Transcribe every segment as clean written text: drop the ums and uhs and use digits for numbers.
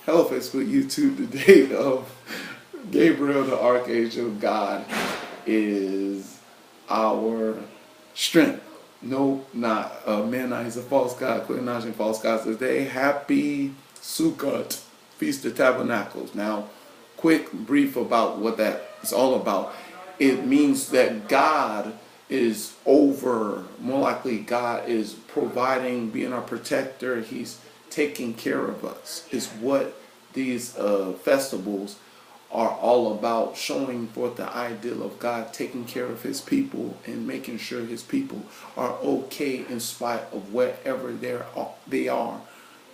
Hello Facebook, YouTube. The date of Gabriel the Archangel of God is our strength. No, not man, he's a false god, quit acknowledging false gods today. Happy Sukkot, Feast of Tabernacles. Now, quick brief about what that is all about. It means that God is over, more likely God is providing, being our protector. He's taking care of us, is what these festivals are all about, showing forth the ideal of God taking care of his people and making sure his people are okay in spite of wherever they are.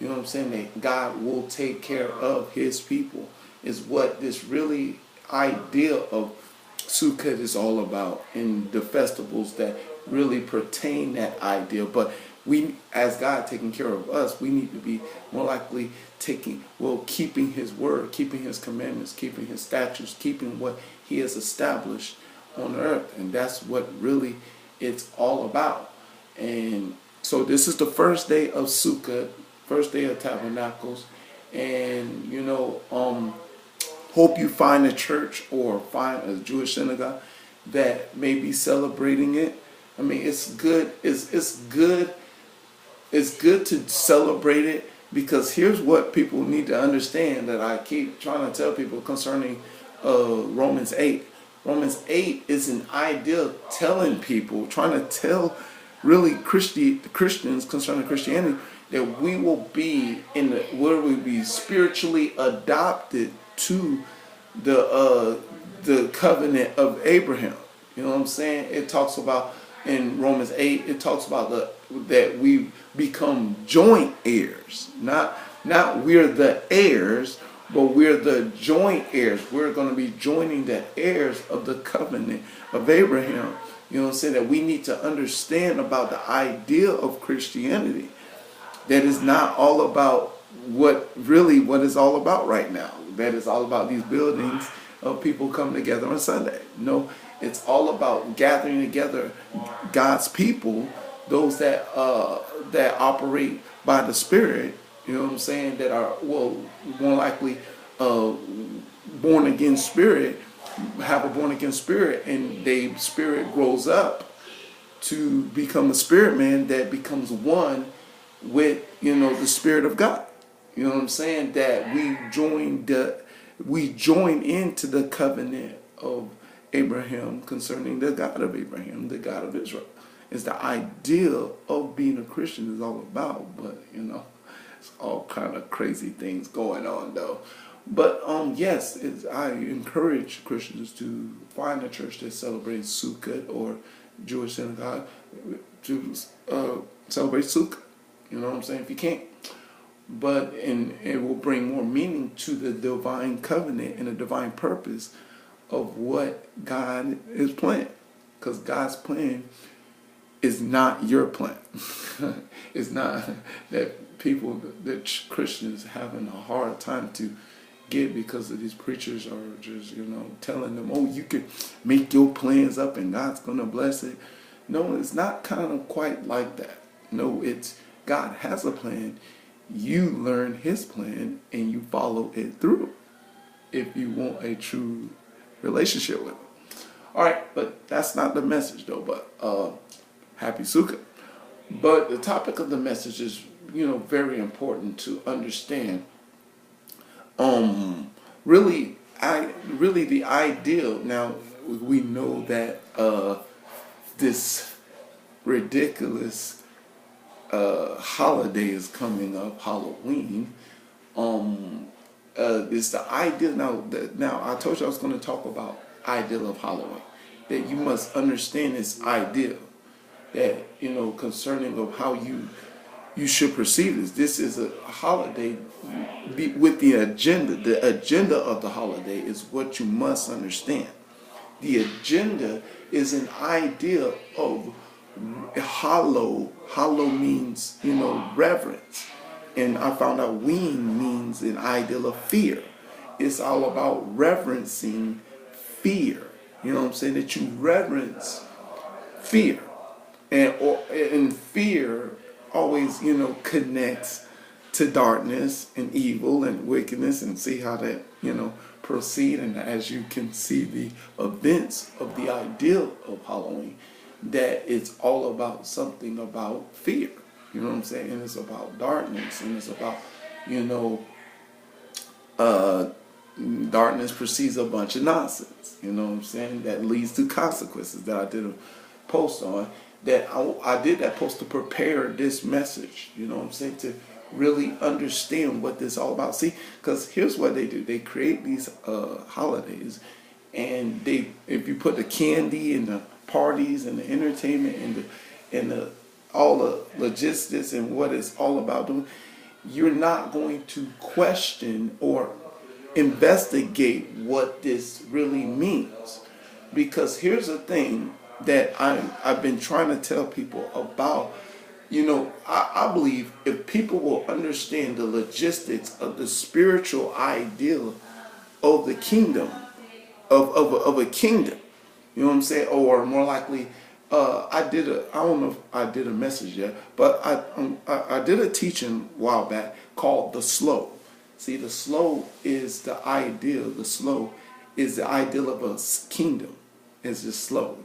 You know what I'm saying? That God will take care of his people is what this really idea of Sukkot is all about, in the festivals that really pertain that idea. But we, as God taking care of us, we need to be more likely keeping his word, keeping his commandments, keeping his statutes, keeping what he has established on earth. And that's what really it's all about. And so this is the first day of Sukkot, first day of Tabernacles. And, hope you find a church or find a Jewish synagogue that may be celebrating it. I mean, it's good. It's good. It's good to celebrate it, because here's what people need to understand that I keep trying to tell people concerning Romans 8. Romans 8 is an idea telling people, trying to tell really Christians concerning Christianity, that we will be where we be spiritually adopted to the covenant of Abraham. You know what I'm saying? It talks about in Romans 8. It talks about that we become joint heirs. Not we're the heirs, but we're the joint heirs. We're going to be joining the heirs of the covenant of Abraham. You know what I'm saying? That we need to understand about the idea of Christianity. That is not all about what it's all about right now. That is all about these buildings of people coming together on Sunday. No, it's all about gathering together God's people, those that operate by the Spirit. You know what I'm saying? That are more likely born again spirit, have a born again spirit, and their spirit grows up to become a spirit man that becomes one with the Spirit of God. You know what I'm saying? That we join into the covenant of Abraham concerning the God of Abraham, the God of Israel. It's the ideal of being a Christian is all about, but it's all kind of crazy things going on though. But yes, I encourage Christians to find a church that celebrates Sukkot or Jewish synagogue to celebrate Sukkot. You know what I'm saying? If you can't. But it will bring more meaning to the divine covenant and the divine purpose of what God is planning. Because God's plan is not your plan. It's not that that Christians having a hard time to get, because of these preachers are just, telling them, oh, you can make your plans up and God's going to bless it. No, it's not kind of quite like that. No, it's God has a plan. You learn his plan and you follow it through if you want a true relationship with him. All right, but that's not the message though. But happy Sukkot. But the topic of the message is very important to understand. Really the ideal. Now we know that this ridiculous holiday is coming up, Halloween. It's the idea now I told you I was going to talk about ideal of Halloween, that you must understand this idea, that concerning of how you should perceive this is a holiday with the agenda of the holiday is what you must understand. The agenda is an idea of hallow means reverence, and I found out ween means an ideal of fear. It's all about reverencing fear. You know what I'm saying? That you reverence fear, and fear always connects to darkness and evil and wickedness, and see how that, proceed. And as you can see the events of the ideal of Halloween, that it's all about something about fear. You know what I'm saying? And it's about darkness, and it's about, darkness precedes a bunch of nonsense. You know what I'm saying? That leads to consequences that I did a post on. That I did that post to prepare this message. You know what I'm saying? To really understand what this is all about. See, because here's what they do. They create these holidays, and if you put the candy and the parties and the entertainment and the all the logistics and what it's all about doing, you're not going to question or investigate what this really means. Because here's the thing that I've been trying to tell people about. I believe if people will understand the logistics of the spiritual ideal of the kingdom, of a kingdom, you know what I'm saying? Or more likely, I don't know if I did a message yet, but I did a teaching a while back called the S.L.O.W. See, the S.L.O.W is the ideal. The S.L.O.W is the ideal of a kingdom. It's just slow,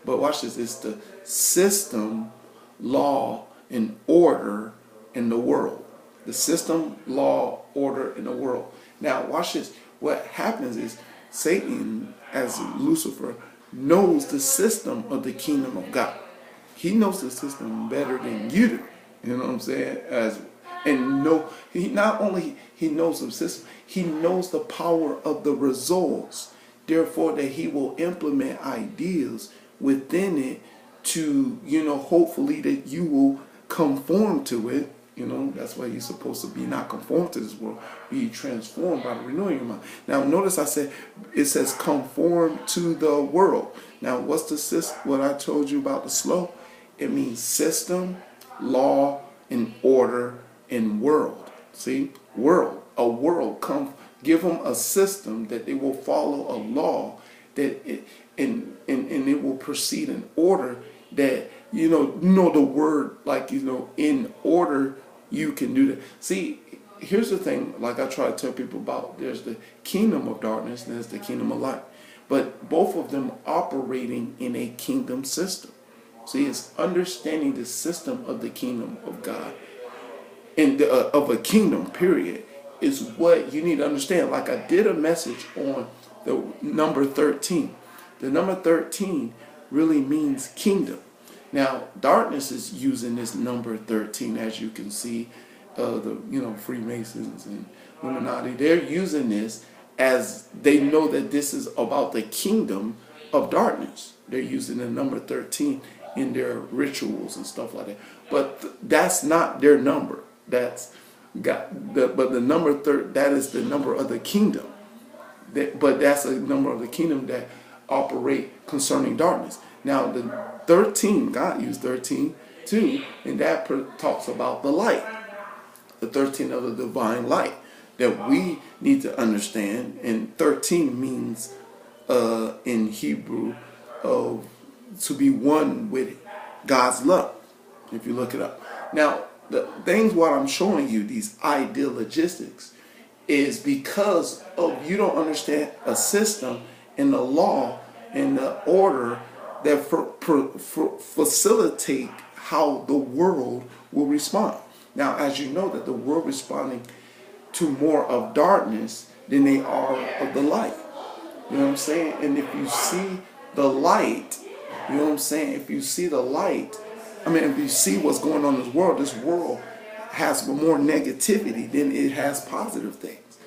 But watch this. It's the system, law, and order in the world. The system, law, order in the world. Now, watch this. What happens is Satan, as Lucifer, knows the system of the kingdom of God. He knows the system better than you do. You know what I'm saying? He not only he knows the system, he knows the power of the results. Therefore, that he will implement ideas within it to, hopefully that you will conform to it. That's why you're supposed to be not conform to this world, be transformed by the renewing of your mind. Now, notice it says conform to the world. Now, what's what I told you about the S.L.O.W? It means system, law, and order, and world. See, world, a world. Give them a system that they will follow, a law and it will proceed in order that the word, like in order you can do that. See, here's the thing, like I try to tell people about, there's the kingdom of darkness and there's the kingdom of light, but both of them operating in a kingdom system. See, it's understanding the system of the kingdom of God and of a kingdom, period, is what you need to understand. Like I did a message on the number 13. The number 13 really means kingdom. Now, darkness is using this number 13, as you can see, the Freemasons and Illuminati. They're using this as they know that this is about the kingdom of darkness. They're using the number 13 in their rituals and stuff like that. But that's not their number. That's God. But the number that is the number of the kingdom. But that's a number of the kingdom that operate concerning darkness. Now, the 13, God used 13 too, and that talks about the light, the 13 of the divine light that we need to understand. And 13 means in Hebrew to be one with God's love, if you look it up. Now, the things what I'm showing you, these ideal logistics, is because of you don't understand a system and the law and the order that facilitate how the world will respond. Now, as you know, that the world responding to more of darkness than they are of the light. You know what I'm saying? And if you see the light, you know what I'm saying? If you see the light, if you see what's going on in this world has more negativity than it has positive things.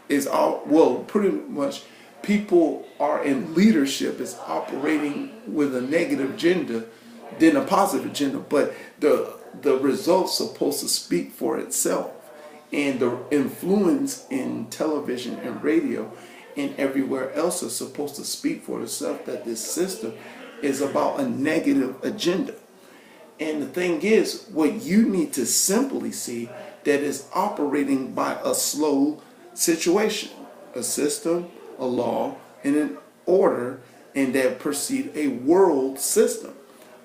It's all, pretty much people are in leadership is operating with a negative agenda than a positive agenda, but the results supposed to speak for itself, and the influence in television and radio and everywhere else is supposed to speak for itself, that this system is about a negative agenda. And the thing is, what you need to simply see that is operating by a slow situation, a system, a law, and an order, and that precede a world system.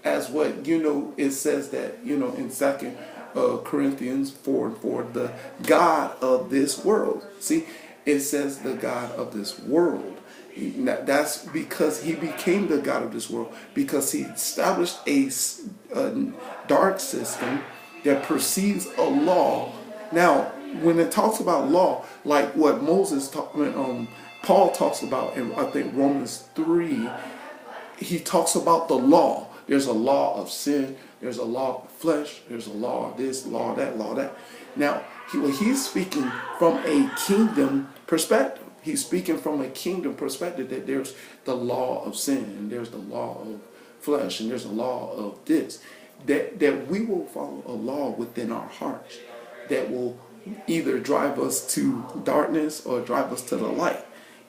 As what, it says that, in 2 Corinthians 4:4, the God of this world. See, it says the God of this world. That's because he became the God of this world, because he established a dark system that perceives a law. Now, when it talks about law, like what Paul talks about in, I think, Romans 3, he talks about the law. There's a law of sin. There's a law of flesh. There's a law of this, law of that, law of that. Now, he's speaking from a kingdom perspective. He's speaking from a kingdom perspective, that there's the law of sin, and there's the law of flesh, and there's a law of this. That we will follow a law within our hearts that will either drive us to darkness or drive us to the light.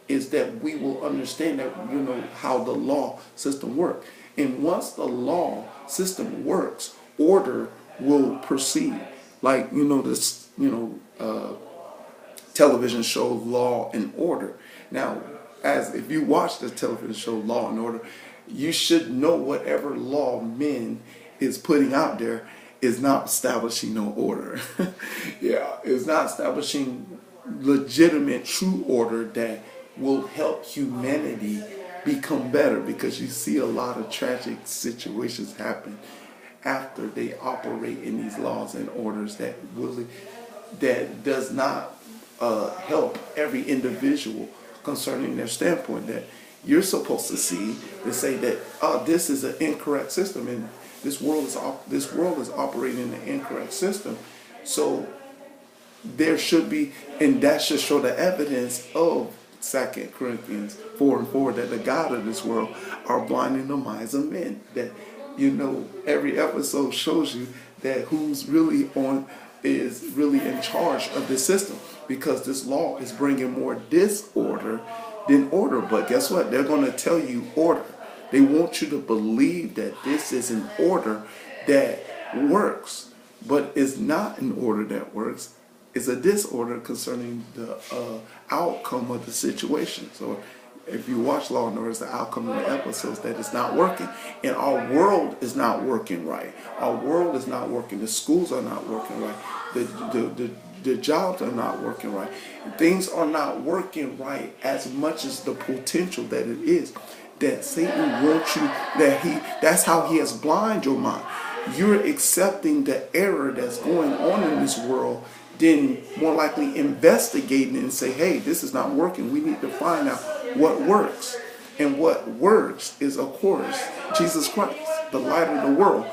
Is that we will understand that, how the law system works. And once the law system works, order will proceed. Like, this, television show Law and Order. Now, as if you watch the television show Law and Order, you should know whatever law men is putting out there is not establishing no order. Yeah, it's not establishing legitimate, true order that will help humanity become better, because you see a lot of tragic situations happen after they operate in these laws and orders that does not help every individual concerning their standpoint. That you're supposed to see to say that this is an incorrect system, and this world is operating in an incorrect system. So there should be, and that should show the evidence of 2 Corinthians 4:4, that the God of this world are blinding the minds of men. That, every episode shows you that who's really is really in charge of this system, because this law is bringing more disorder than order. But guess what? They're going to tell you order. They want you to believe that this is an order that works, but it's not an order that works. It's a disorder concerning the outcome of the situation. So if you watch Law and Order, it's the outcome of the episodes that it's not working. And our world is not working right. Our world is not working. The schools are not working right. The jobs are not working right. Things are not working right as much as the potential that it is. That Satan wants you, that's how he has blinded your mind. You're accepting the error that's going on in this world, then more likely investigating and say, hey, this is not working. We need to find out what works. And what works is, of course, Jesus Christ, the light of the world.